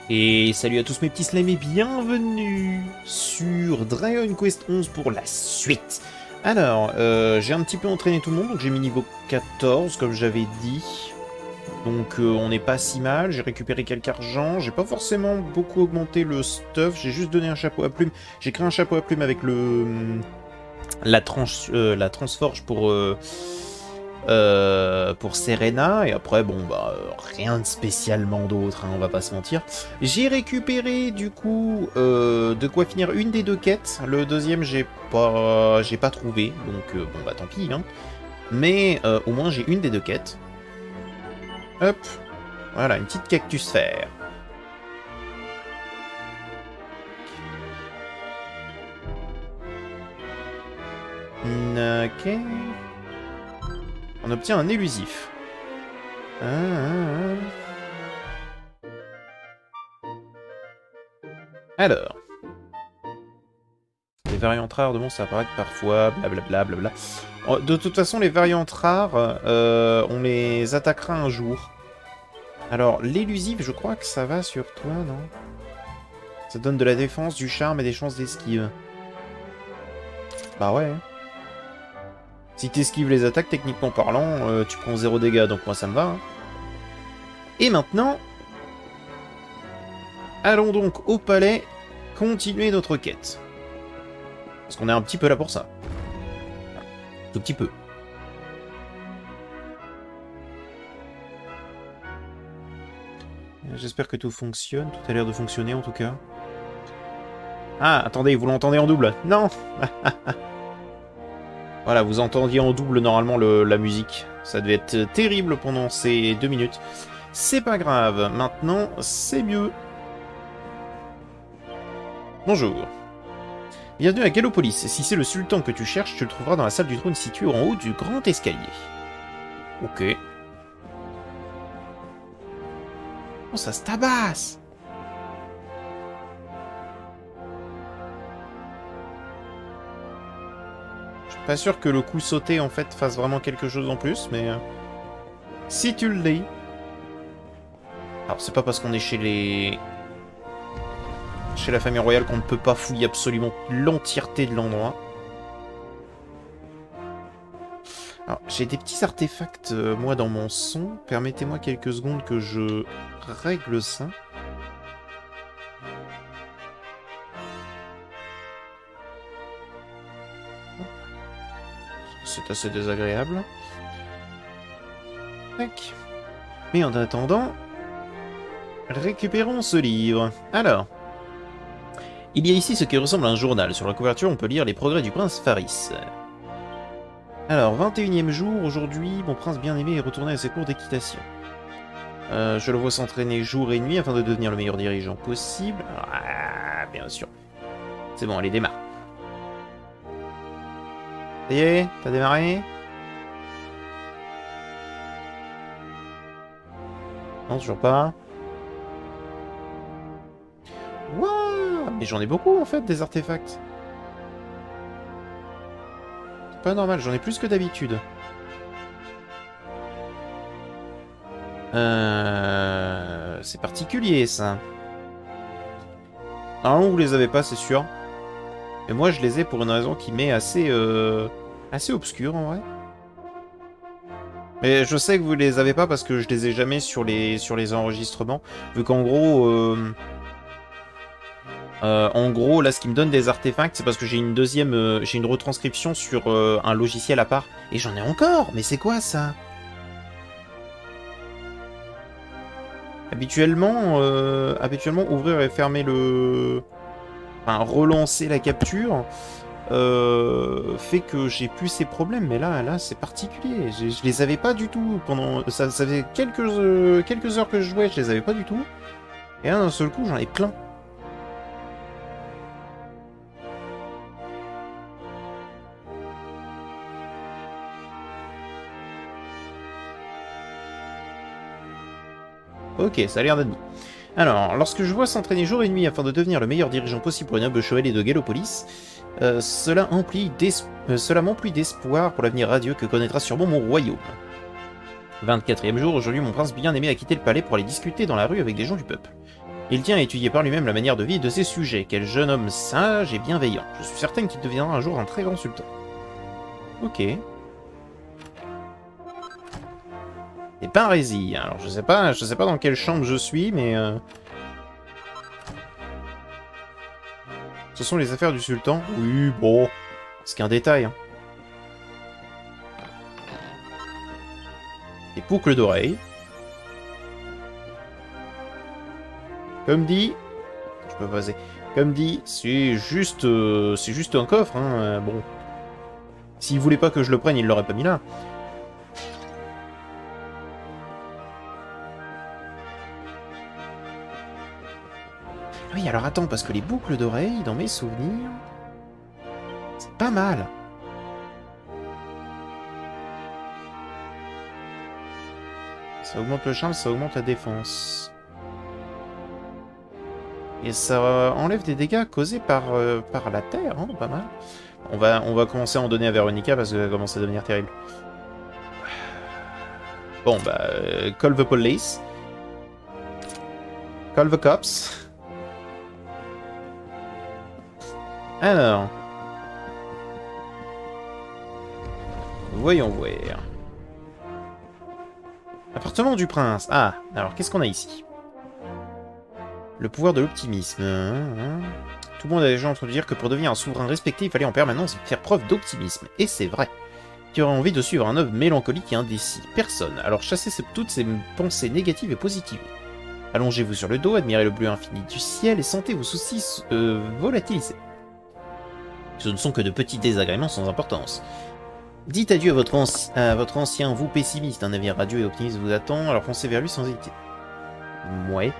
Et salut à tous mes petits slimes et bienvenue sur Dragon Quest 11 pour la suite. Alors, j'ai un petit peu entraîné tout le monde, donc j'ai mis niveau 14 comme j'avais dit. Donc on n'est pas si mal, j'ai récupéré quelques argent, j'ai pas forcément beaucoup augmenté le stuff, j'ai juste donné un chapeau à plumes. J'ai créé un chapeau à plumes avec la transforge pour Serena, et après, bon, bah, rien de spécialement d'autre, hein, on va pas se mentir. J'ai récupéré, du coup, de quoi finir une des deux quêtes. Le deuxième, j'ai pas trouvé, donc, bon, bah, tant pis, hein. Mais, au moins, j'ai une des deux quêtes. Hop, voilà, une petite cactus sphère. Ok. On obtient un élusif. Alors. Les variantes rares de monstres apparaissent parfois, blablabla, blabla. De toute façon, les variantes rares, on les attaquera un jour. Alors, l'élusif, je crois que ça va sur toi, non? Ça donne de la défense, du charme et des chances d'esquive. Bah ouais. Si t'esquives les attaques, techniquement parlant, tu prends 0 dégâts, donc moi ça me va. Hein. Et maintenant, allons donc au palais continuer notre quête. Parce qu'on est un petit peu là pour ça. Tout petit peu. J'espère que tout fonctionne, tout a l'air de fonctionner en tout cas. Ah, attendez, vous l'entendez en double? Non. Voilà, vous entendiez en double normalement la musique. Ça devait être terrible pendant ces 2 minutes. C'est pas grave, maintenant c'est mieux. Bonjour. Bienvenue à Gallopolis. Si c'est le sultan que tu cherches, tu le trouveras dans la salle du trône située en haut du grand escalier. Ok. Oh, ça se tabasse! Je suis pas sûr que le coup sauté en fait fasse vraiment quelque chose en plus, mais si tu le dis. Alors c'est pas parce qu'on est chez la famille royale qu'on ne peut pas fouiller absolument l'entièreté de l'endroit. Alors j'ai des petits artefacts moi dans mon son. Permettez-moi quelques secondes que je règle ça. C'est assez désagréable. Tac. Mais en attendant, récupérons ce livre. Alors, il y a ici ce qui ressemble à un journal. Sur la couverture, on peut lire les progrès du prince Faris. Alors, 21e jour, aujourd'hui, mon prince bien-aimé est retourné à ses cours d'équitation. Je le vois s'entraîner jour et nuit afin de devenir le meilleur dirigeant possible. Ah, bien sûr. C'est bon, allez, démarre. Ça y est, t'as démarré? Non, toujours pas. Waouh! Mais j'en ai beaucoup en fait des artefacts. C'est pas normal, j'en ai plus que d'habitude. C'est particulier ça. Normalement vous les avez pas, c'est sûr. Et moi je les ai pour une raison qui m'est assez obscure en vrai. Mais je sais que vous les avez pas parce que je les ai jamais sur les enregistrements. Vu qu'en gros... en gros, là, ce qui me donne des artefacts, c'est parce que j'ai une deuxième... j'ai une retranscription sur un logiciel à part. Et j'en ai encore. Mais c'est quoi, ça? Habituellement, ouvrir et fermer le... Enfin, relancer la capture... fait que j'ai plus ces problèmes, mais là c'est particulier. Je les avais pas du tout pendant... Ça faisait quelques heures que je jouais, je les avais pas du tout. Et là, d'un seul coup, j'en ai plein. Ok, ça a l'air d'être bon. Alors, lorsque je vois s'entraîner jour et nuit afin de devenir le meilleur dirigeant possible pour une noble chevalier de Gallopolis, cela m'emplit d'espoir pour l'avenir radieux que connaîtra sûrement mon royaume. 24e jour, aujourd'hui mon prince bien-aimé a quitté le palais pour aller discuter dans la rue avec des gens du peuple. Il tient à étudier par lui-même la manière de vie de ses sujets. Quel jeune homme sage et bienveillant. Je suis certaine qu'il deviendra un jour un très grand sultan. Ok. Et Parésie. Alors je sais pas dans quelle chambre je suis, mais... Ce sont les affaires du sultan. Oui, bon. C'est qu'un détail. Hein. Des boucles d'oreilles. Comme dit... Je peux passer. Comme dit, c'est juste un coffre. Hein. Bon. S'il voulait pas que je le prenne, il l'aurait pas mis là. Oui, alors attends, parce que les boucles d'oreilles, dans mes souvenirs... C'est pas mal. Ça augmente le charme, ça augmente la défense. Et ça enlève des dégâts causés par la terre, hein, pas mal. On va commencer à en donner à Véronica parce que ça commence à devenir terrible. Bon, bah, call the police. Call the cops. Alors. Voyons voir. Appartement du prince. Ah, alors qu'est-ce qu'on a ici? Le pouvoir de l'optimisme. Tout le monde a déjà entendu dire que pour devenir un souverain respecté, il fallait en permanence faire preuve d'optimisme. Et c'est vrai. Qui aurait envie de suivre un homme mélancolique et indécis? Personne. Alors chassez toutes ces pensées négatives et positives. Allongez-vous sur le dos, admirez le bleu infini du ciel et sentez vos soucis volatiliser. Ce ne sont que de petits désagréments sans importance. Dites adieu à votre ancien vous pessimiste. Un navire radieux et optimiste vous attend, alors foncez vers lui sans hésiter. Ouais.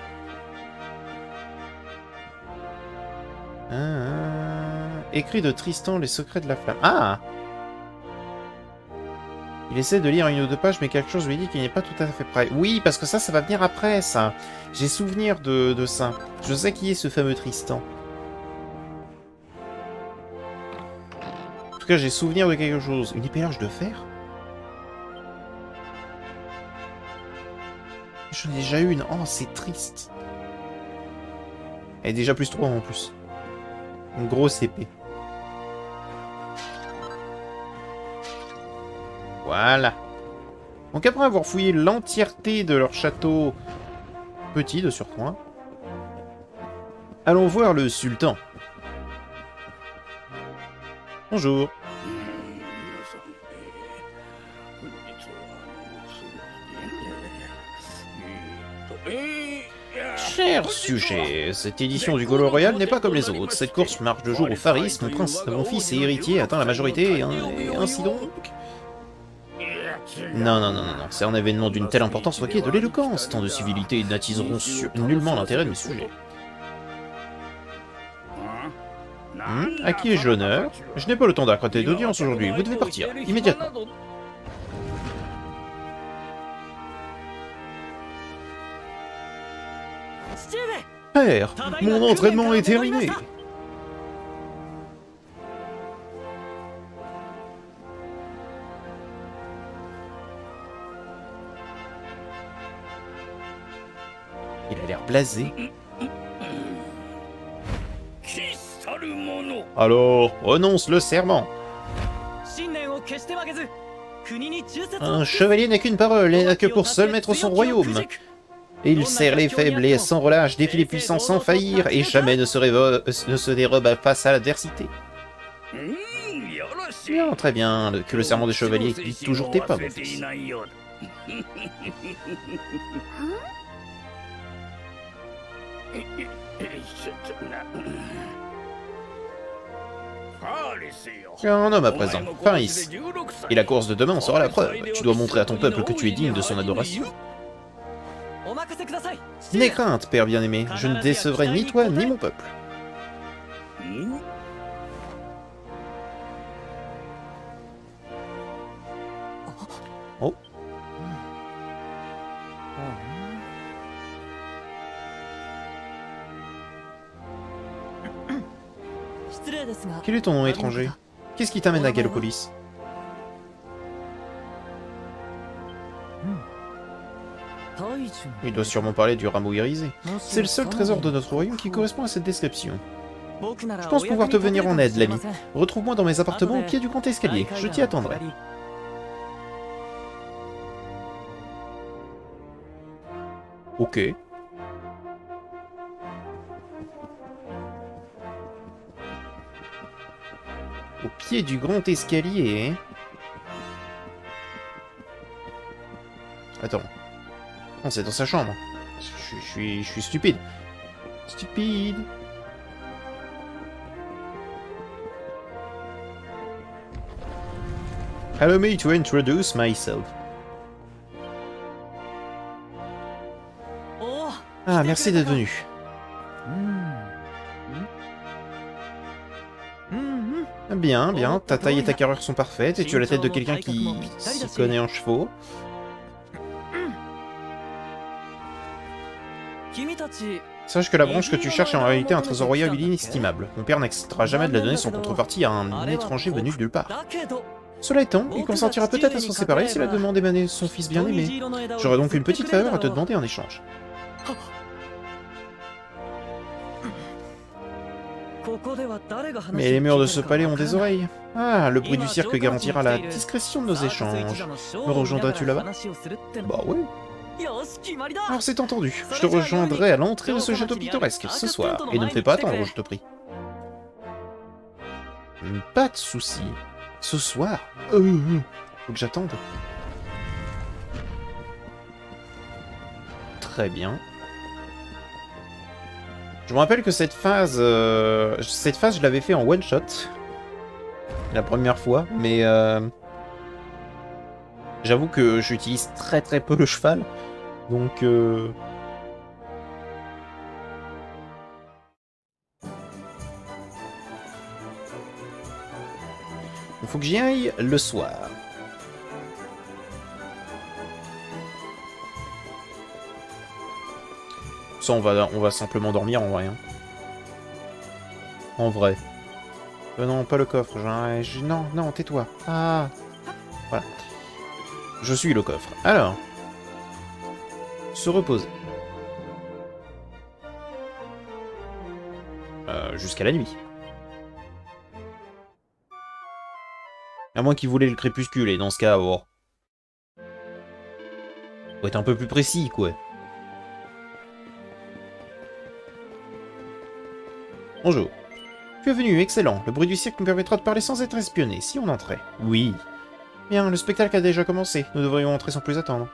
Écrit de Tristan, les secrets de la flamme. Ah! Il essaie de lire une ou deux pages, mais quelque chose lui dit qu'il n'est pas tout à fait prêt. Oui, parce que ça va venir après, ça. J'ai souvenir de ça. Je sais qui est ce fameux Tristan. En tout cas, j'ai souvenir de quelque chose. Une épée large de fer? J'en ai déjà une. Oh, c'est triste. Elle est déjà plus 3 en plus. Une grosse épée. Voilà. Donc après avoir fouillé l'entièreté de leur château petit de surcroît, allons voir le sultan. Bonjour. Cher sujet, cette édition du Golo Royal n'est pas comme les autres. Cette course marche de jour au Faris, mon fils et héritier atteint la majorité, et ainsi donc... Non, c'est un événement d'une telle importance requiert de l'éloquence. Tant de civilités n'attiseront nullement l'intérêt de mes sujets. À qui ai-je l'honneur? Je n'ai pas le temps d'accroter d'audience aujourd'hui, vous devez partir, immédiatement. Père, mon entraînement est terminé. Il a l'air blasé. Alors, renonce le serment. Un chevalier n'a qu'une parole et n'a que pour seul maître son royaume. Et il serre les faibles et sans relâche, défie les puissants sans faillir et jamais ne se dérobe face à l'adversité. Bien, très bien, que le serment des chevaliers dit toujours tes pas, mon fils. Un homme à présent, Paris. Et la course de demain en sera la preuve. Tu dois montrer à ton peuple que tu es digne de son adoration. N'aie crainte, père bien-aimé, je ne décevrai ni toi ni mon peuple. Oh. Quel est ton nom étranger? Qu'est-ce qui t'amène à Gallopolis? Il doit sûrement parler du rameau irisé. C'est le seul trésor de notre royaume qui correspond à cette description. Je pense pouvoir te venir en aide, l'ami. Retrouve-moi dans mes appartements au pied du grand escalier. Je t'y attendrai. Ok. Au pied du grand escalier, hein. Attends. Non, c'est dans sa chambre. Je suis stupide. Stupide. Allow me to introduce myself. Ah, merci d'être venu. Bien, bien. Ta taille et ta carrure sont parfaites et tu as la tête de quelqu'un qui s'y connaît en chevaux. Sache que la branche que tu cherches est en réalité un trésor royal inestimable. Mon père n'acceptera jamais de la donner sans contrepartie à un étranger venu de nulle part. Cela étant, il consentira peut-être à s'en séparer si la demande émanait de son fils bien-aimé. J'aurais donc une petite faveur à te demander en échange. Mais les murs de ce palais ont des oreilles. Ah, le bruit du cirque garantira la discrétion de nos échanges. Me rejoindras-tu là-bas? Bah oui. Alors c'est entendu. Je te rejoindrai à l'entrée de ce château pittoresque ce soir. Et ne me fais pas attendre, je te prie. Pas de soucis. Ce soir faut que j'attende. Très bien. Je me rappelle que cette phase, je l'avais fait en one shot la première fois, mais j'avoue que j'utilise très peu le cheval, donc il faut que j'y aille le soir. Ça, on va simplement dormir en vrai. Hein. En vrai. Non, pas le coffre. Non, tais-toi. Ah. Voilà. Je suis le coffre. Alors. Se reposer. Jusqu'à la nuit. À moins qu'il voulait le crépuscule, et dans ce cas, oh. Faut être un peu plus précis, quoi. Bonjour. Tu es venu, excellent. Le bruit du cirque nous permettra de parler sans être espionné, si on entrait. Oui. Bien, le spectacle a déjà commencé. Nous devrions entrer sans plus attendre.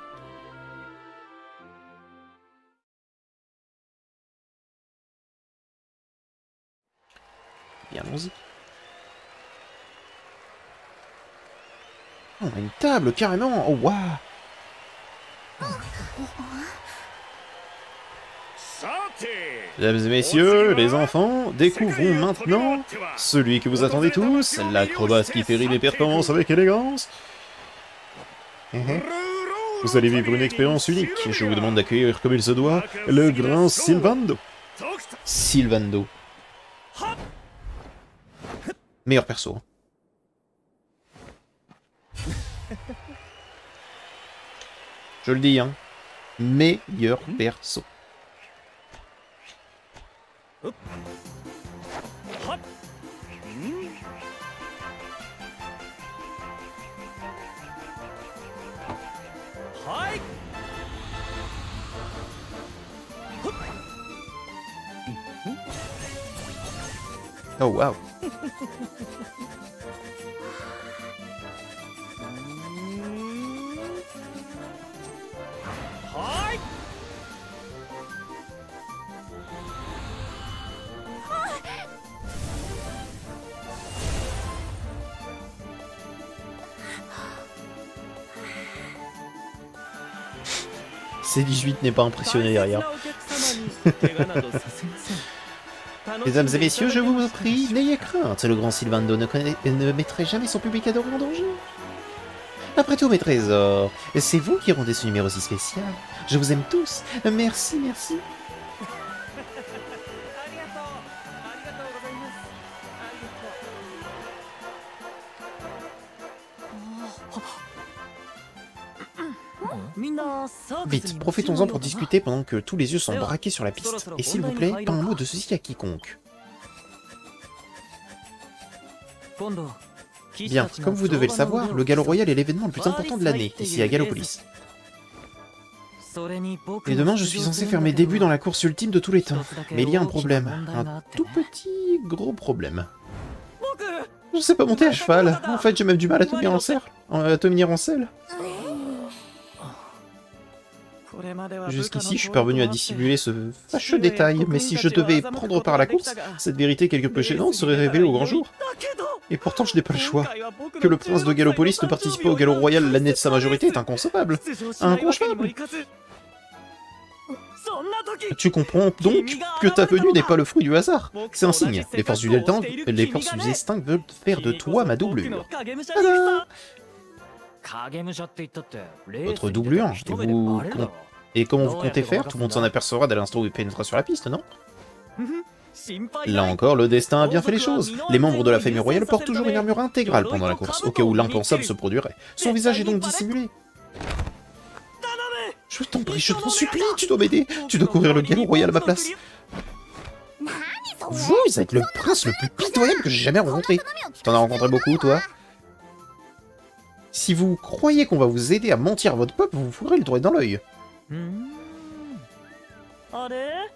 Bien, allons-y. Oh, on a une table, carrément. Oh, waouh. Mesdames et messieurs, les enfants, découvrons maintenant celui que vous attendez tous, l'acrobate qui fait rire les performances avec élégance. Vous allez vivre une expérience unique. Je vous demande d'accueillir comme il se doit le grand Sylvando. Sylvando. Meilleur perso. Je le dis, hein. Meilleur perso. Oh wow. C18 n'est pas impressionné derrière. Mesdames et messieurs, je vous en prie, n'ayez crainte, le grand Sylvando ne mettrait jamais son public adoré en danger. Après tout, mes trésors, c'est vous qui rendez ce numéro si spécial. Je vous aime tous. Merci, merci. Vite, profitons-en pour discuter pendant que tous les yeux sont braqués sur la piste. Et s'il vous plaît, pas un mot de ceci à quiconque. Bien, comme vous devez le savoir, le Galop Royal est l'événement le plus important de l'année, ici à Gallopolis. Et demain, je suis censé faire mes débuts dans la course ultime de tous les temps. Mais il y a un problème. Un tout petit, gros problème. Je sais pas monter à cheval. En fait, j'ai même du mal à tenir en selle. Jusqu'ici, je suis parvenu à dissimuler ce fâcheux détail, mais si je devais prendre part à la course, cette vérité quelque peu gênante serait révélée au grand jour. Et pourtant, je n'ai pas le choix. Que le prince de Gallopolis ne participe pas au Galop Royal l'année de sa majorité est inconcevable. Inconcevable. Tu comprends donc que ta venue n'est pas le fruit du hasard. C'est un signe. Les forces du destin veulent faire de toi ma doublure. Tada! Votre doublure? Et comment vous comptez faire? Tout le monde s'en apercevra dès l'instant où il pénétrera sur la piste, non? Là encore, le destin a bien fait les choses. Les membres de la famille royale portent toujours une armure intégrale pendant la course, au cas où l'impensable se produirait. Son visage est donc dissimulé. Je t'en prie, je t'en supplie, tu dois m'aider. Tu dois courir le Galop Royal à ma place. Vous êtes le prince le plus pitoyable que j'ai jamais rencontré. T'en as rencontré beaucoup, toi? Si vous croyez qu'on va vous aider à mentir à votre peuple, vous vous fourrez le doigt dans l'œil.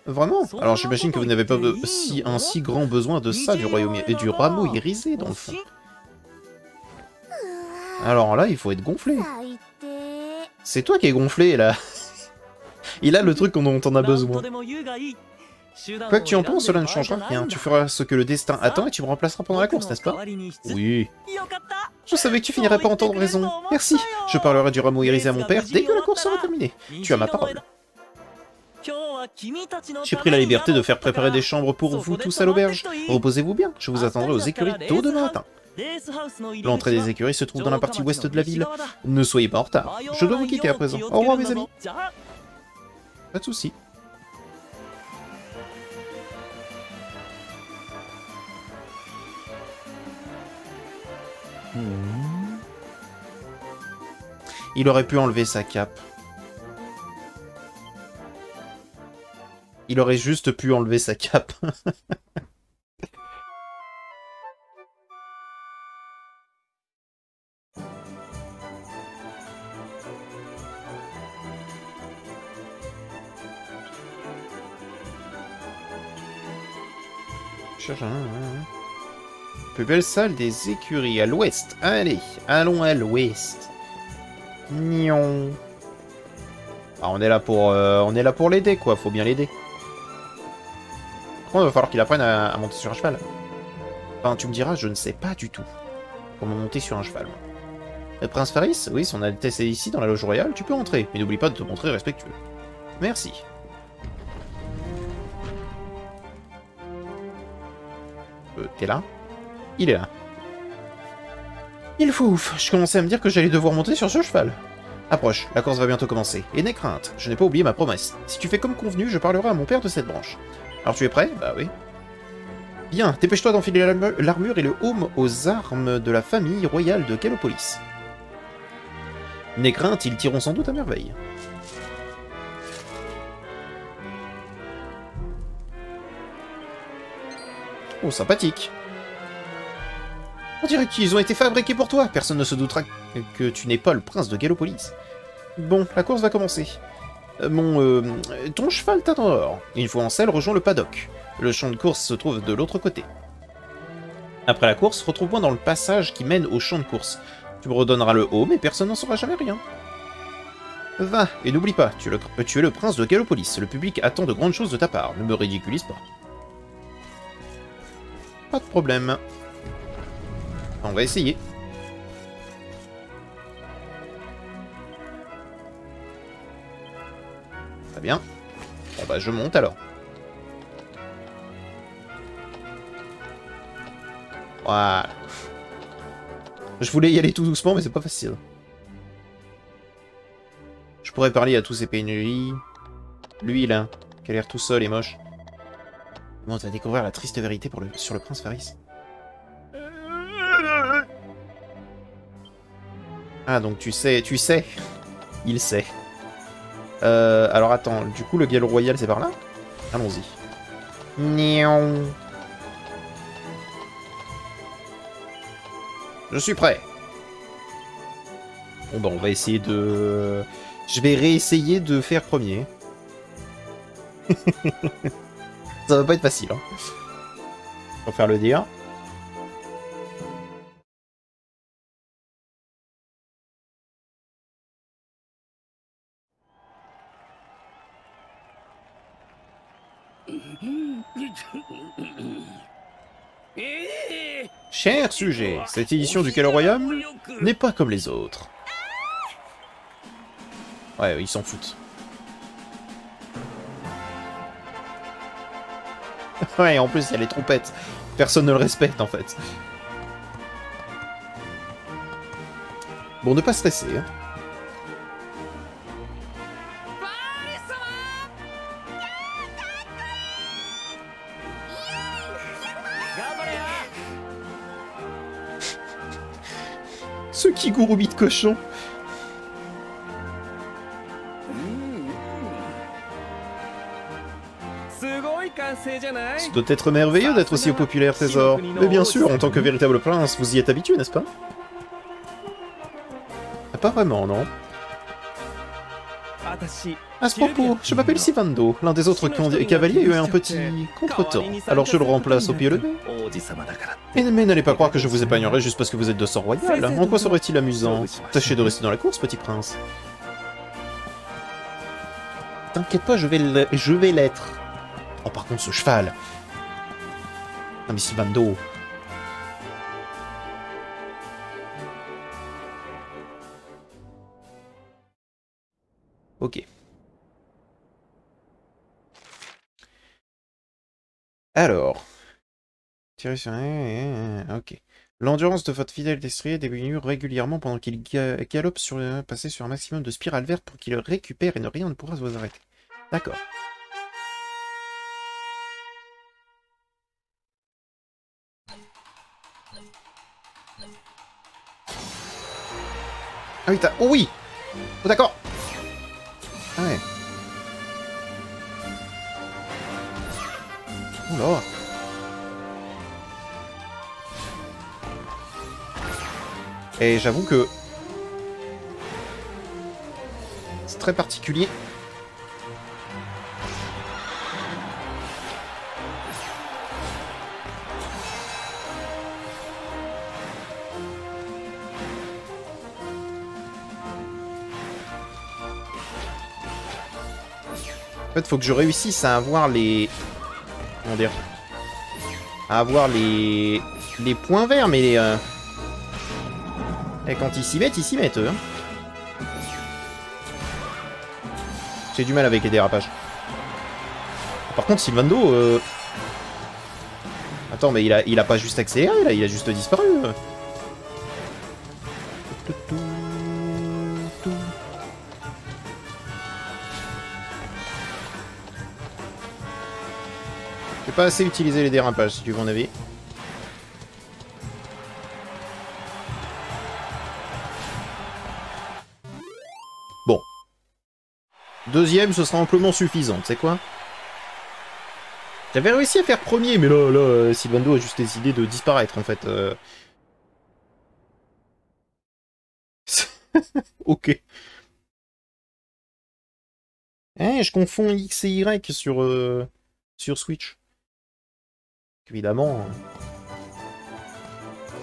Vraiment? Alors j'imagine que vous n'avez pas un si grand besoin de ça du royaume et du rameau irisé, dans le fond. Alors là, il faut être gonflé. C'est toi qui es gonflé, là. Il a le truc dont on a besoin. Quoi que tu en penses, cela ne changera rien. Tu feras ce que le destin attend et tu me remplaceras pendant la course, n'est-ce pas? Oui. Je savais que tu finirais par entendre raison. Merci. Je parlerai du rameau irisé à mon père dès que la course sera terminée. Tu as ma parole. J'ai pris la liberté de faire préparer des chambres pour vous tous à l'auberge. Reposez-vous bien, je vous attendrai aux écuries tôt demain matin. L'entrée des écuries se trouve dans la partie ouest de la ville. Ne soyez pas en retard. Je dois vous quitter à présent. Au revoir mes amis. Pas de soucis. Il aurait pu enlever sa cape. Il aurait juste pu enlever sa cape. Plus belle salle des écuries à l'ouest. Allez, allons à l'ouest. Nion. Ah, on est là pour l'aider, quoi. Faut bien l'aider. Il va falloir qu'il apprenne à monter sur un cheval. Enfin, tu me diras, je ne sais pas du tout comment monter sur un cheval. Le prince Faris? Oui, son Altesse est ici, dans la loge royale. Tu peux entrer, mais n'oublie pas de te montrer respectueux. Merci. T'es là? Il est là. Il faut ouf, je commençais à me dire que j'allais devoir monter sur ce cheval. Approche, la course va bientôt commencer. Et n'aie crainte, je n'ai pas oublié ma promesse. Si tu fais comme convenu, je parlerai à mon père de cette branche. Alors tu es prêt? Bah oui. Bien, dépêche-toi d'enfiler l'armure et le haume aux armes de la famille royale de Gallopolis. N'aie crainte, ils tireront sans doute à merveille. Oh, sympathique. On dirait qu'ils ont été fabriqués pour toi. Personne ne se doutera que tu n'es pas le prince de Gallopolis. Bon, la course va commencer. Ton cheval t'attend. Une fois en selle, rejoins le paddock. Le champ de course se trouve de l'autre côté. Après la course, retrouve-moi dans le passage qui mène au champ de course. Tu me redonneras le haut, mais personne n'en saura jamais rien. Va, et n'oublie pas, tu es le prince de Gallopolis. Le public attend de grandes choses de ta part. Ne me ridiculise pas. Pas de problème. On va essayer. Très bien. Bon bah je monte alors. Voilà. Je voulais y aller tout doucement, mais c'est pas facile. Je pourrais parler à tous ces pénuries. Lui là, qui a l'air tout seul et moche. Bon, on va découvrir la triste vérité sur le prince Faris. Ah, donc tu sais. Il sait. Alors attends, du coup le galop royal c'est par là? Allons-y. Nion. Je suis prêt. Bon bah on va essayer de... Je vais réessayer de faire premier. Ça va pas être facile, hein. Faut faire le dire. Cher sujet, cette édition du Galop Royal n'est pas comme les autres. Ouais, ils s'en foutent. Ouais, en plus, il y a les trompettes. Personne ne le respecte, en fait. Bon, ne pas stresser, hein. Ce Kigurumi de cochon. Ça doit être merveilleux d'être aussi populaire, Trésor. Mais bien sûr, en tant que véritable prince, vous y êtes habitué, n'est-ce pas? Pas vraiment, non. À ce propos, je m'appelle Sivando. L'un des autres cavaliers a eu un petit contretemps. Alors je le remplace au pied levé. Mais n'allez pas croire que je vous épargnerai juste parce que vous êtes de sang royal. En quoi serait-il amusant? Tâchez de rester dans la course, petit prince. T'inquiète pas, je vais l'être. Oh, par contre, ce cheval. Non mais Sivando. Ok. Alors. Tirer sur... Ok. L'endurance de votre fidèle destrier diminue régulièrement pendant qu'il galope passer sur un maximum de spirales vertes pour qu'il récupère et rien ne pourra vous arrêter. D'accord. Ah oui, oh oui! Oh d'accord! Ah ouais. Oh là! Et j'avoue que... c'est très particulier. En fait, faut que je réussisse à avoir les... comment dire? À avoir les points verts, mais les... Et quand ils s'y mettent, eux. Hein. J'ai du mal avec les dérapages. Par contre, Sylvando... Attends, mais il a pas juste accéléré, là, il a juste disparu. J'ai pas assez utilisé les dérapages, si tu veux mon avis. Bon. Deuxième, ce sera amplement suffisant, tu sais quoi? J'avais réussi à faire premier, mais là, Sylvando a juste décidé de disparaître, en fait. Ok. Eh, je confonds X et Y sur Switch. Évidemment.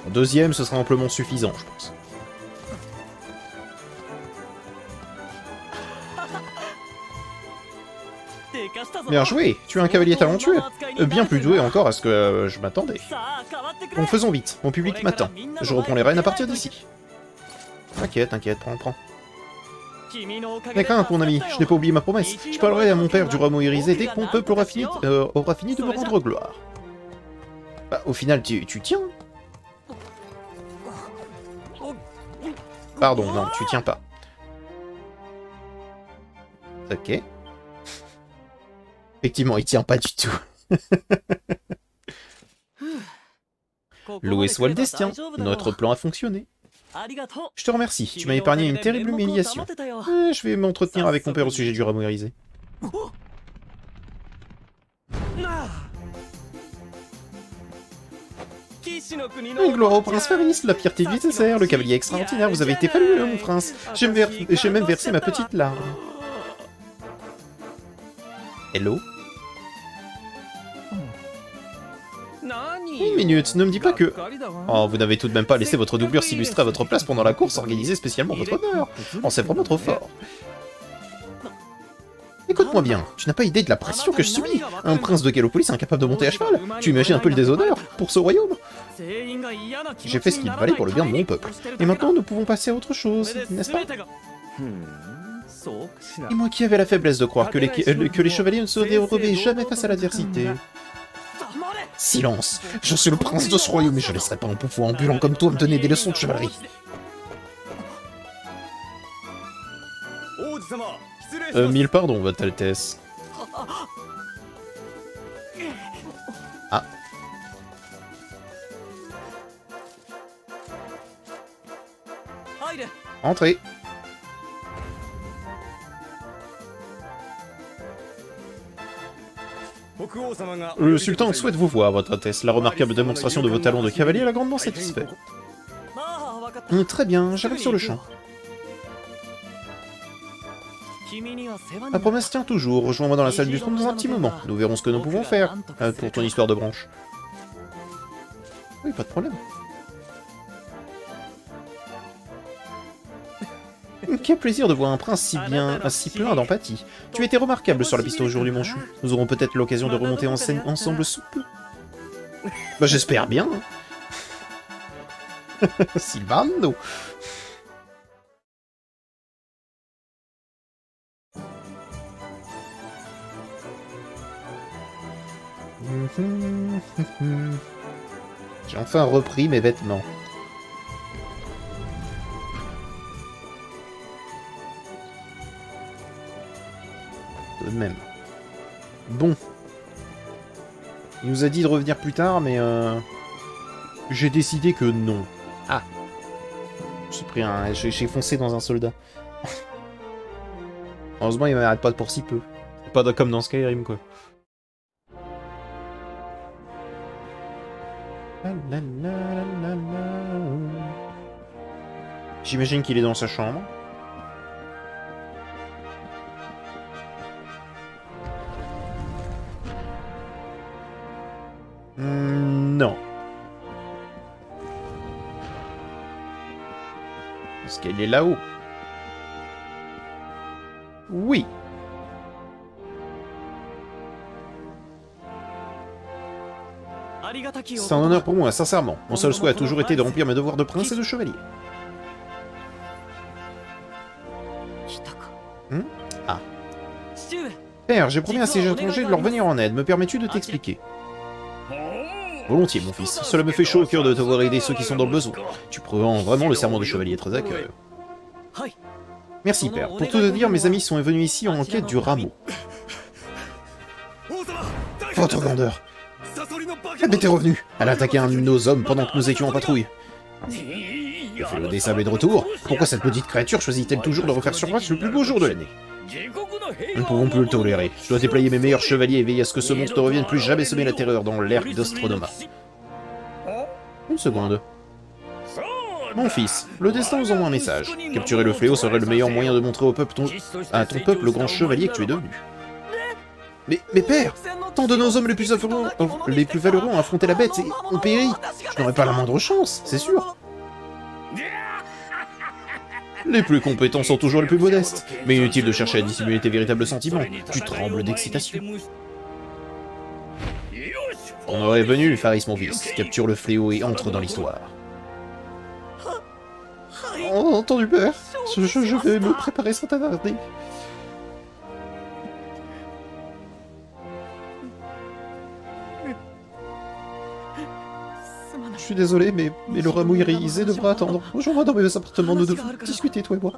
Deuxième, ce sera amplement suffisant, je pense. Bien joué, tu es un cavalier talentueux. Bien plus doué encore à ce que je m'attendais. Bon, faisons vite, mon public m'attend. Je reprends les rênes à partir d'ici. T'inquiète, t'inquiète, prends. N'aie crainte, mon ami, je n'ai pas oublié ma promesse. Je parlerai à mon père du rameau irisé dès que mon peuple aura fini de me rendre gloire. Bah, au final, tu tiens. Pardon, non, tu tiens pas. Ok. Effectivement, il tient pas du tout. Loué soit le destin, notre plan a fonctionné. Je te remercie, tu m'as épargné une terrible humiliation. Je vais m'entretenir avec mon père au sujet du rameau irisé. Gloire au prince Faris, la fierté du désert, le cavalier extraordinaire, vous avez été fabuleux, mon prince. J'ai même versé ma petite larme. Hello? Une minute, ne me dis pas que... Oh, vous n'avez tout de même pas laissé votre doublure s'illustrer à votre place pendant la course organisée spécialement en votre honneur. Oh, c'est vraiment trop fort. Écoute-moi bien, tu n'as pas idée de la pression que je subis. Un prince de Gallopolis incapable de monter à cheval. Tu imagines un peu le déshonneur pour ce royaume? J'ai fait ce qu'il fallait pour le bien de mon peuple. Et maintenant, nous pouvons passer à autre chose, n'est-ce pas? Et moi qui avais la faiblesse de croire que les chevaliers ne se dérobaient jamais face à l'adversité. Silence! Je suis le prince de ce royaume et je laisserai pas un poufou ambulant comme toi me donner des leçons de chevalerie. Mille pardons, votre Altesse. Ah. Entrez. Le sultan souhaite vous voir, votre Altesse. La remarquable démonstration de vos talents de cavalier l'a grandement satisfait. Très bien, j'arrive sur le champ. La promesse tient toujours. Rejoins-moi dans la salle du trône dans un petit moment. Nous verrons ce que nous pouvons faire pour ton histoire de branche. Oui, pas de problème. Quel plaisir de voir un prince si plein d'empathie. Tu as été remarquable sur la piste aujourd'hui, mon chou. Nous aurons peut-être l'occasion de remonter en scène ensemble sous peu. Bah j'espère bien. Sylvano. J'ai enfin repris mes vêtements. De même. Bon. Il nous a dit de revenir plus tard, mais j'ai décidé que non. Ah. J'ai foncé dans un soldat. Heureusement, il m'arrête pas pour si peu. C'est pas comme dans Skyrim, quoi. J'imagine qu'il est dans sa chambre. Non. Est-ce qu'elle est là-haut? Oui. C'est un honneur pour moi, sincèrement. Mon seul souhait a toujours été de remplir mes devoirs de prince et de chevalier. Ah. Père, j'ai promis à ces étrangers de leur venir en aide. Me permets-tu de t'expliquer? Volontiers, mon fils. Cela me fait chaud au cœur de te voir aider ceux qui sont dans le besoin. Tu prends vraiment le serment de chevalier très à cœur. Merci, père. Pour tout te dire, mes amis sont venus ici en quête du rameau. Votre grandeur! La bête est revenue. Elle a attaqué un de nos hommes pendant que nous étions en patrouille. Le flot des sables est de retour. Pourquoi cette petite créature choisit-elle toujours de refaire surface le plus beau jour de l'année? Nous ne pouvons plus le tolérer. Je dois déployer mes meilleurs chevaliers et veiller à ce que ce monstre ne revienne plus jamais semer la terreur dans l'ère d'Ostronoma. Une seconde. Mon fils, le destin nous envoie un message. Capturer le fléau serait le meilleur moyen de montrer au peuple à ton peuple le grand chevalier que tu es devenu. Mais père, tant de nos hommes les plus valeureux ont affronté la bête et ont péri. Je n'aurais pas la moindre chance, c'est sûr. Les plus compétents sont toujours les plus modestes, mais inutile de chercher à dissimuler tes véritables sentiments. Tu trembles d'excitation. On aurait venu, Faris mon fils. Capture le fléau et entre dans l'histoire. Oh, entendu, père. Je vais me préparer sans tarder. Je suis désolé, mais le rameau irisé devra attendre. Rejoins-moi dans mes appartements, nous devons discuter, toi et moi.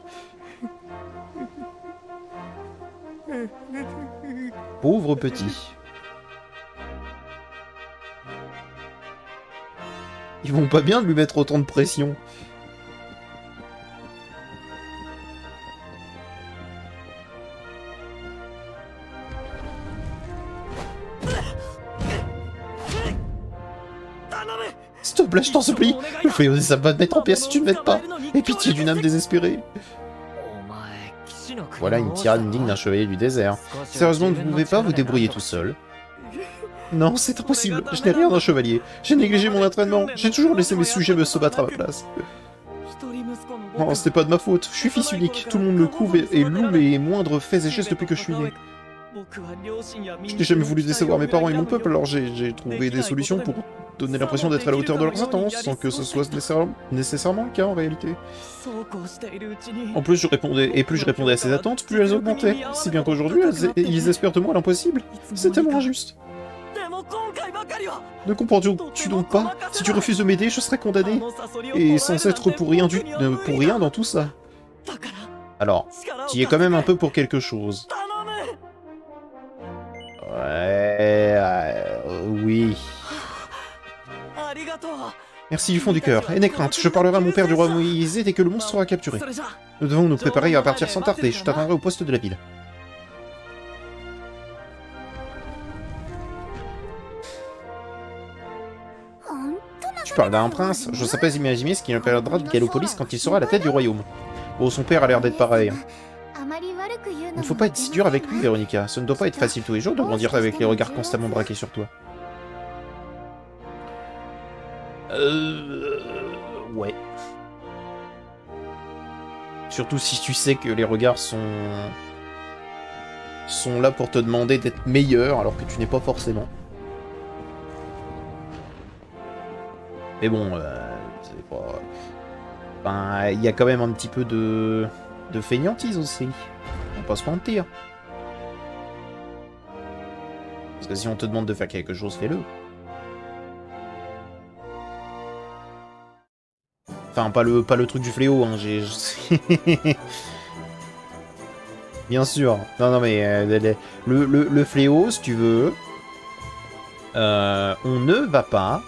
Pauvre petit. Ils vont pas bien de lui mettre autant de pression. S'il te plaît, je t'en supplie. Le fléau des sables va te mettre en pierre si tu ne m'aides pas. Aie pitié d'une âme désespérée. Voilà une tirade digne d'un chevalier du désert. Sérieusement, vous ne pouvez pas vous débrouiller tout seul? Non, c'est impossible. Je n'ai rien d'un chevalier. J'ai négligé mon entraînement. J'ai toujours laissé mes sujets me se battre à ma place. Oh, ce n'est pas de ma faute. Je suis fils unique. Tout le monde me couvre et loue mes moindres faits et gestes depuis que je suis né. Je n'ai jamais voulu décevoir mes parents et mon peuple, alors j'ai trouvé des solutions pour donner l'impression d'être à la hauteur de leurs attentes, sans que ce soit nécessairement le cas en réalité. En plus, plus je répondais à ces attentes, plus elles augmentaient. Si bien qu'aujourd'hui, ils espèrent de moi l'impossible. C'est tellement injuste. Ne comprends-tu donc pas? Si tu refuses de m'aider, je serai condamné. Et sans être pour rien dans tout ça. Alors, tu y es quand même un peu pour quelque chose. Ouais... oui... Merci du fond du cœur. Et n'aie crainte, je parlerai à mon père du roi Moïse dès que le monstre sera capturé. Nous devons nous préparer à partir sans tarder. Je t'attendrai au poste de la ville. Tu parles d'un prince? Je sais pas imaginer ce qu'il appellera de Gallopolis quand il sera à la tête du royaume. Oh, son père a l'air d'être pareil. Il ne faut pas être si dur avec lui, Véronica. Ce ne doit pas être facile tous les jours de grandir avec les regards constamment braqués sur toi. Ouais. Surtout si tu sais que les regards sont là pour te demander d'être meilleur alors que tu n'es pas forcément. Mais bon, c'est pas... Enfin, il y a quand même un petit peu de fainéantise aussi. On va pas se mentir. Parce que si on te demande de faire quelque chose, fais-le. Enfin, pas le truc du fléau, hein, Bien sûr. Non, mais le fléau, si tu veux, on ne va pas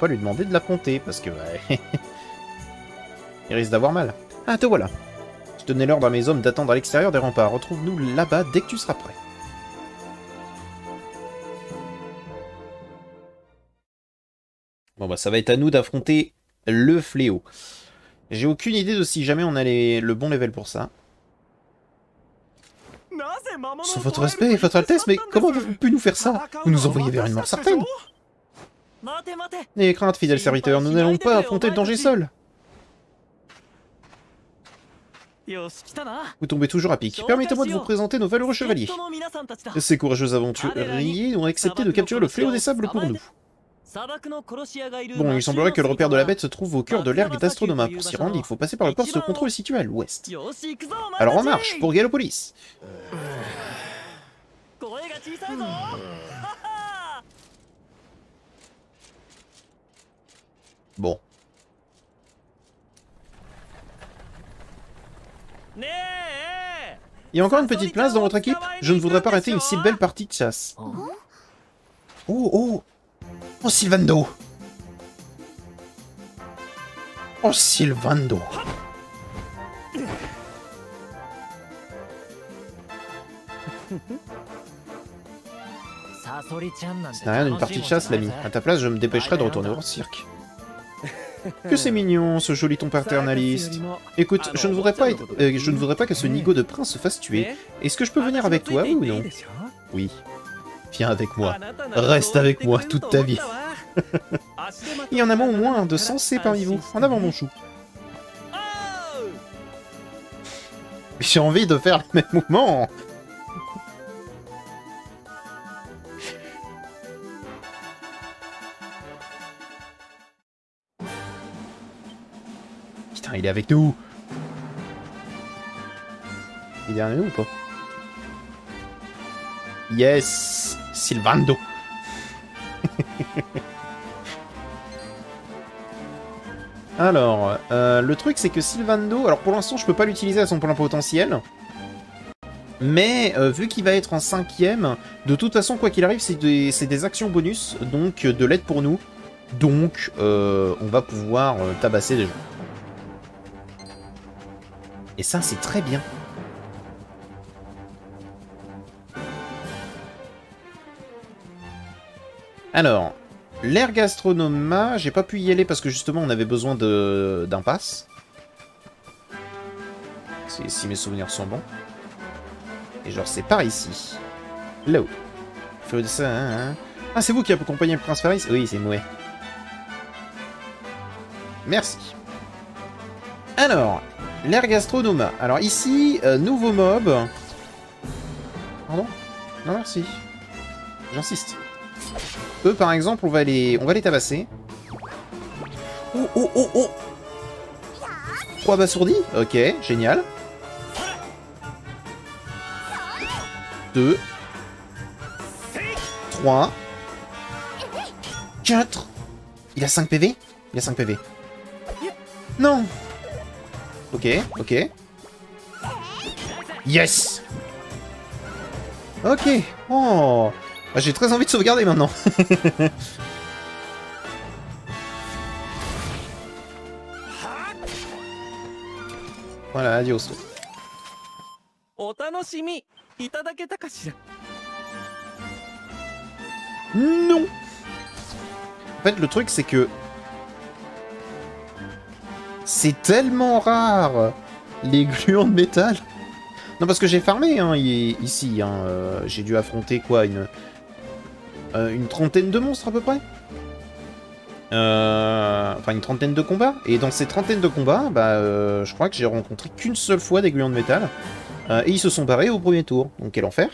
lui demander de l'affronter, parce que... il risque d'avoir mal. Ah, te voilà. Je donnais l'ordre à mes hommes d'attendre à l'extérieur des remparts. Retrouve-nous là-bas dès que tu seras prêt. Bon bah ça va être à nous d'affronter le fléau. J'ai aucune idée de si jamais on a le bon level pour ça. Sans votre respect, votre Altesse, mais comment avez-vous pu nous faire ça? Vous nous envoyez vers une mort certaine. N'ayez crainte, fidèle serviteur, nous n'allons pas affronter le danger seul. Vous tombez toujours à pic. Permettez-moi de vous présenter nos valeureux chevaliers. Ces courageux aventuriers ont accepté de capturer le fléau des sables pour nous. Bon, il semblerait que le repère de la bête se trouve au cœur de l'ergue d'Astronoma. Pour s'y rendre, il faut passer par le poste de contrôle situé à l'ouest. Alors en marche, pour Gallopolis. Bon. Il y a encore une petite place dans votre équipe? Je ne voudrais pas rater une si belle partie de chasse. Oh, Sylvando! Oh, Sylvando! C'est rien d'une partie de chasse, l'ami. À ta place, je me dépêcherai de retourner au cirque. Que c'est mignon, ce joli ton paternaliste. Écoute, je ne voudrais pas que ce nigo de prince se fasse tuer. Est-ce que je peux venir avec toi, oui ou non? Oui. Viens avec moi. Reste avec moi toute ta vie. Il y en a au moins de sensés parmi vous. En avant, mon chou. J'ai envie de faire le même mouvement. Putain, il est avec nous. Il est derrière nous ou pas? Yes, Sylvando. Alors, le truc c'est que Sylvando, alors pour l'instant je peux pas l'utiliser à son plein potentiel, mais vu qu'il va être en 5ème, de toute façon quoi qu'il arrive c'est des actions bonus, donc de l'aide pour nous, donc on va pouvoir tabasser des gens. Et ça c'est très bien. Alors, l'air Gastronoma, j'ai pas pu y aller parce que justement on avait besoin d'un pass. Si mes souvenirs sont bons. Et genre c'est par ici. Là-haut. Faut de ça, hein. Ah, c'est vous qui accompagnez le prince Faris? Oui, c'est moi. Merci. Alors, l'air Gastronoma. Alors ici, nouveau mob. Pardon? Non, merci. J'insiste. Eux, par exemple, on va les tabasser. Oh, oh, oh, oh! 3 abasourdis? Ok, génial. 2. 3. 4. Il a 5 PV? Il a 5 PV. Non! Ok, ok. Yes! Ok. Oh! Bah, j'ai très envie de sauvegarder maintenant. Voilà, adios. Non! En fait, le truc, c'est que... c'est tellement rare, les gluants de métal. Non, parce que j'ai farmé, hein, ici. Hein, j'ai dû affronter, quoi, une trentaine de monstres, à peu près. Enfin, une trentaine de combats. Et dans ces trentaines de combats, bah, je crois que j'ai rencontré qu'une seule fois des gluants de métal. Et ils se sont barrés au premier tour. Donc, quel enfer.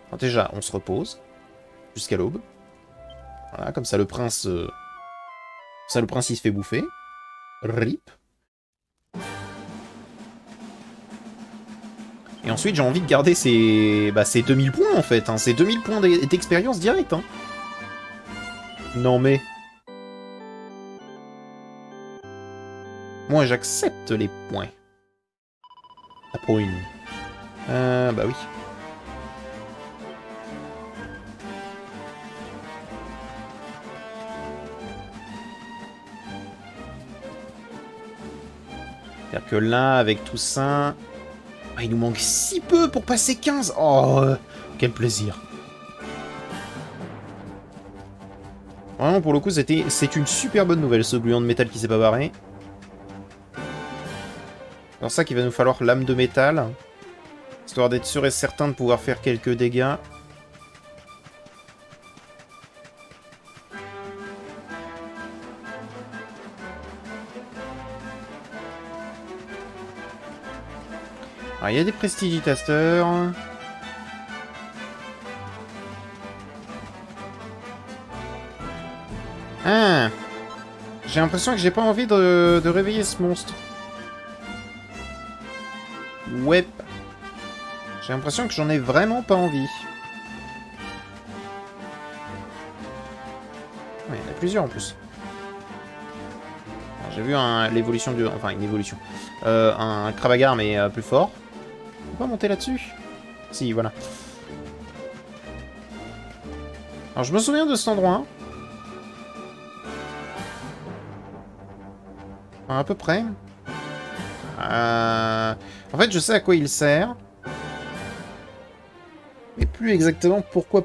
Alors, déjà, on se repose. Jusqu'à l'aube. Voilà, comme ça, le prince... ça, le prince, il se fait bouffer. RIP. Et ensuite, j'ai envie de garder ces 2000 points, en fait. Hein. Ces 2000 points d'expérience direct. Hein. Non, mais... moi, j'accepte les points. Ah, pour une. Bah oui. C'est-à-dire que là, avec tout ça... ah, il nous manque si peu pour passer 15. Oh, quel plaisir. Vraiment, pour le coup, c'est une super bonne nouvelle, ce gluant de métal qui s'est pas barré. C'est pour ça qu'il va nous falloir lame de métal. Histoire d'être sûr et certain de pouvoir faire quelques dégâts. Alors, il y a des prestidigitasters. Ah! J'ai l'impression que j'ai pas envie de réveiller ce monstre. Ouais. J'ai l'impression que j'en ai vraiment pas envie. Ouais, il y en a plusieurs en plus. J'ai vu l'évolution du... enfin, une évolution. Un Kravagar, mais plus fort. On peut pas monter là-dessus? Si, voilà. Alors, je me souviens de cet endroit. Hein. Enfin, à peu près. En fait, je sais à quoi il sert. Mais plus exactement pourquoi.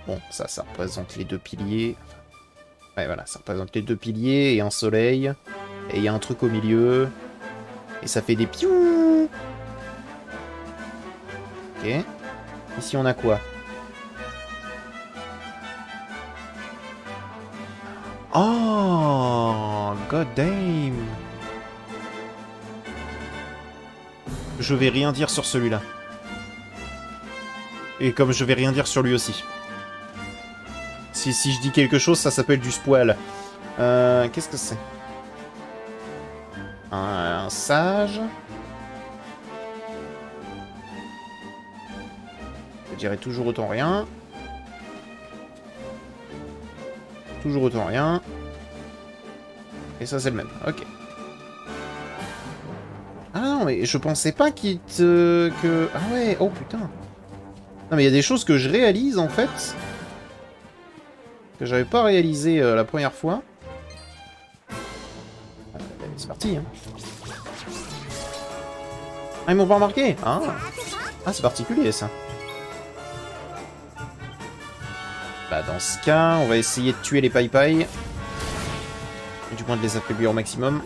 Bon, ça représente les deux piliers. Ouais, voilà, ça représente les deux piliers et un soleil. Et il y a un truc au milieu. Et ça fait des piou. Ok. Ici, on a quoi? Oh, god damn. Je vais rien dire sur celui-là. Et comme je vais rien dire sur lui aussi. Si je dis quelque chose, ça s'appelle du spoil. Qu'est-ce que c'est? Un sage. Je dirais toujours autant rien. Toujours autant rien. Et ça, c'est le même. Ok. Ah non, mais je pensais pas qu'il te... que... ah ouais, oh putain. Non, mais il y a des choses que je réalise, en fait, que j'avais pas réalisé la première fois. C'est parti, hein. Ah, ils m'ont pas remarqué. Ah, c'est particulier, ça. Bah dans ce cas, on va essayer de tuer les paille-paille. Du moins de les affaiblir au maximum.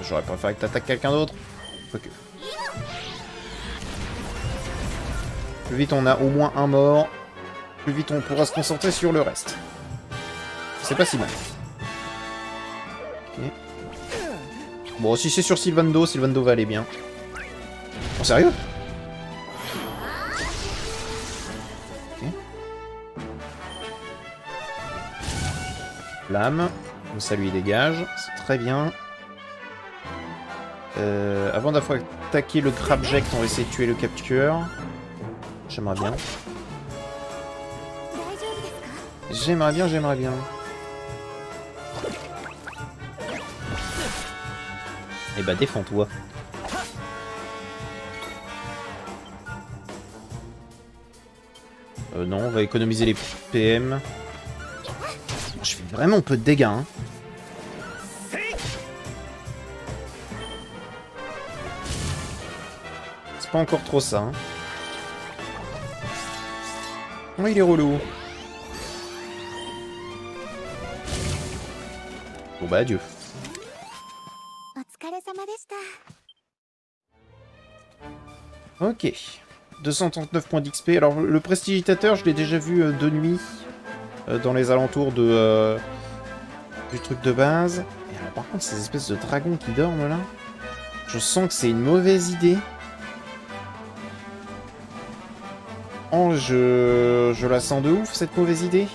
J'aurais préféré que t'attaques quelqu'un d'autre. Quoique. Plus vite on a au moins un mort, plus vite on pourra se concentrer sur le reste. C'est pas si mal. Okay. Bon, si c'est sur Sylvando, Sylvando va aller bien. En sérieux? Okay. Flamme. Donc ça lui dégage. C'est très bien. Avant d'attaquer le Crabjack, on va essayer de tuer le captueur. J'aimerais bien. J'aimerais bien. Eh bah défends-toi. Non, on va économiser les PM. Je fais vraiment peu de dégâts, hein. C'est pas encore trop ça, hein. Oh, il est relou. Bon bah adieu. Ok. 239 points d'XP. Alors le prestigitateur, je l'ai déjà vu de nuit. Dans les alentours de du truc de base. Et alors par contre, ces espèces de dragons qui dorment là. Je sens que c'est une mauvaise idée. Oh, je la sens de ouf, cette mauvaise idée.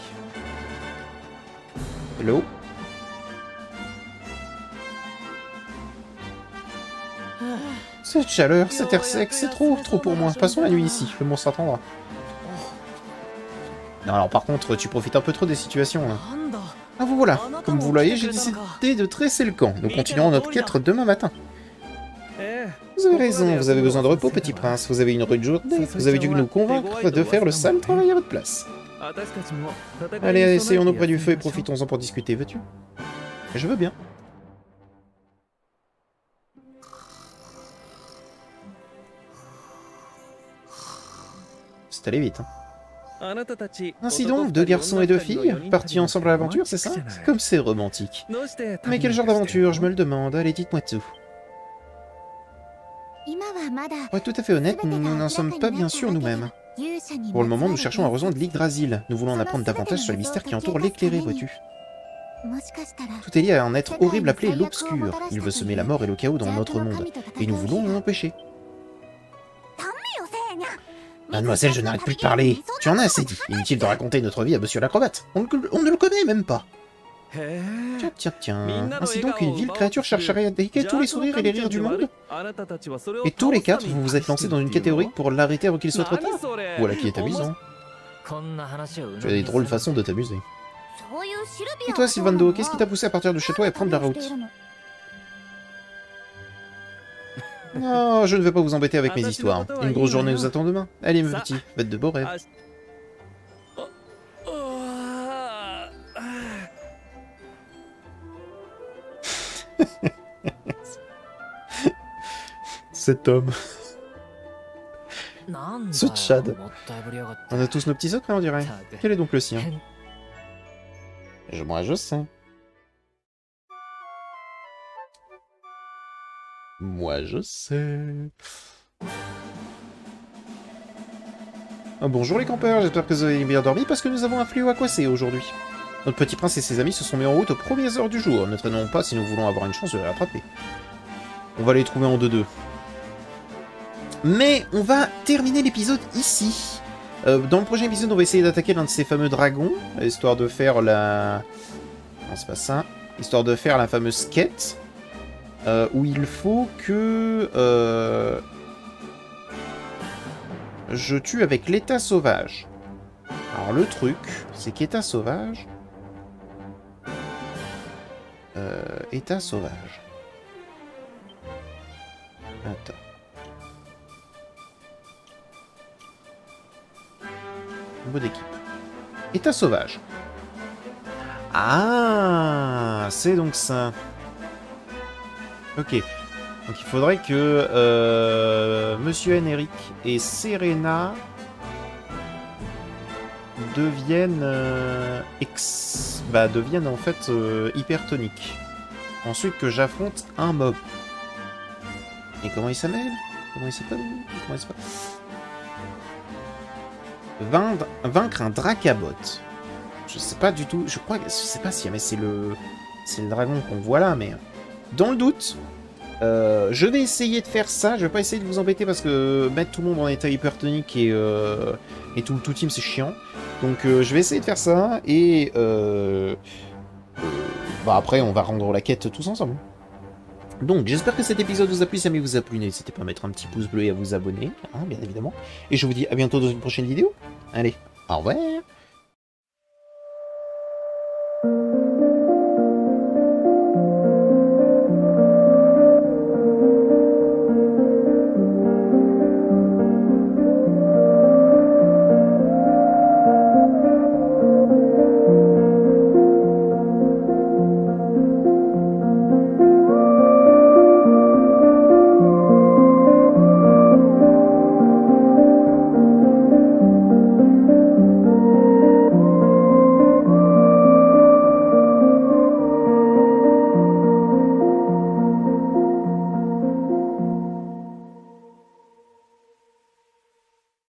Hello? Cette chaleur, cet air sec, c'est trop pour moi. Passons la nuit ici, le monstre attendra. Non, alors par contre, tu profites un peu trop des situations, là. Ah, vous voilà. Comme vous voyez, j'ai décidé de tresser le camp. Nous continuerons notre quête demain matin. Vous avez raison, vous avez besoin de repos, petit prince. Vous avez une rude journée. Vous avez dû nous convaincre de faire le sale travail à votre place. Allez, essayons auprès du feu et profitons-en pour discuter, veux-tu? Je veux bien. C'est allé vite, hein. Ainsi donc, deux garçons et deux filles, partis ensemble à l'aventure, c'est ça? Comme c'est romantique. Mais quel genre d'aventure, je me le demande. Allez, dites-moi tout. Pour être tout à fait honnête, nous n'en sommes pas bien sûrs nous-mêmes. Pour le moment, nous cherchons à rejoindre l'Yggdrasil. Nous voulons en apprendre davantage sur les mystères qui entourent l'éclairé, vois-tu. Tout est lié à un être horrible appelé l'Obscur. Il veut semer la mort et le chaos dans notre monde. Et nous voulons l'empêcher. Mademoiselle, je n'arrête plus de parler. Tu en as assez dit. Inutile de raconter notre vie à monsieur l'acrobate. On ne le connaît même pas. Tiens. Ainsi donc, une vile créature cherche à éradiquer tous les sourires et les rires du monde? Et tous les quatre, vous vous êtes lancés dans une quête théorique pour l'arrêter avant qu'il soit trop tard? Voilà qui est amusant. Tu as des drôles façons de t'amuser. Et toi, Sylvando, qu'est-ce qui t'a poussé à partir de chez toi et prendre la route? Non, je ne vais pas vous embêter avec mes histoires. Une grosse journée nous attend demain. Allez, mes petits, faites de beaux rêves. Cet homme. Ce Tchad. On a tous nos petits secrets, on dirait. Quel est donc le sien? Moi, je sais. Moi, je sais. Oh, bonjour les campeurs, j'espère que vous avez bien dormi parce que nous avons un fléau à coincer aujourd'hui. Notre petit prince et ses amis se sont mis en route aux premières heures du jour. Ne traînons pas si nous voulons avoir une chance de les rattraper. On va les trouver en 2-2. Mais on va terminer l'épisode ici. Dans le prochain épisode, on va essayer d'attaquer l'un de ces fameux dragons, histoire de faire la... Non, c'est pas ça. Histoire de faire la fameuse quête, où il faut que... je tue avec l'état sauvage. Alors le truc, c'est qu'état sauvage... état sauvage. Attends. Mode d'équipe. État sauvage. Ah, c'est donc ça. Ok. Donc il faudrait que Monsieur Henrik et Serena deviennent deviennent en fait hypertoniques. Ensuite que j'affronte un mob. Et comment il s'appelle? Comment il s'appelle? Comment il s'appelle? Vaincre un Dracabot. Je sais pas du tout. Je crois que je sais pas si mais c'est le dragon qu'on voit là, mais dans le doute, je vais essayer de faire ça. Je vais pas essayer de vous embêter parce que mettre tout le monde en état hypertonique et tout team c'est chiant. Donc je vais essayer de faire ça et après on va rendre la quête tous ensemble. Donc j'espère que cet épisode vous a plu. Si ça vous a plu, n'hésitez pas à mettre un petit pouce bleu et à vous abonner, hein, bien évidemment. Et je vous dis à bientôt dans une prochaine vidéo. Allez, au revoir.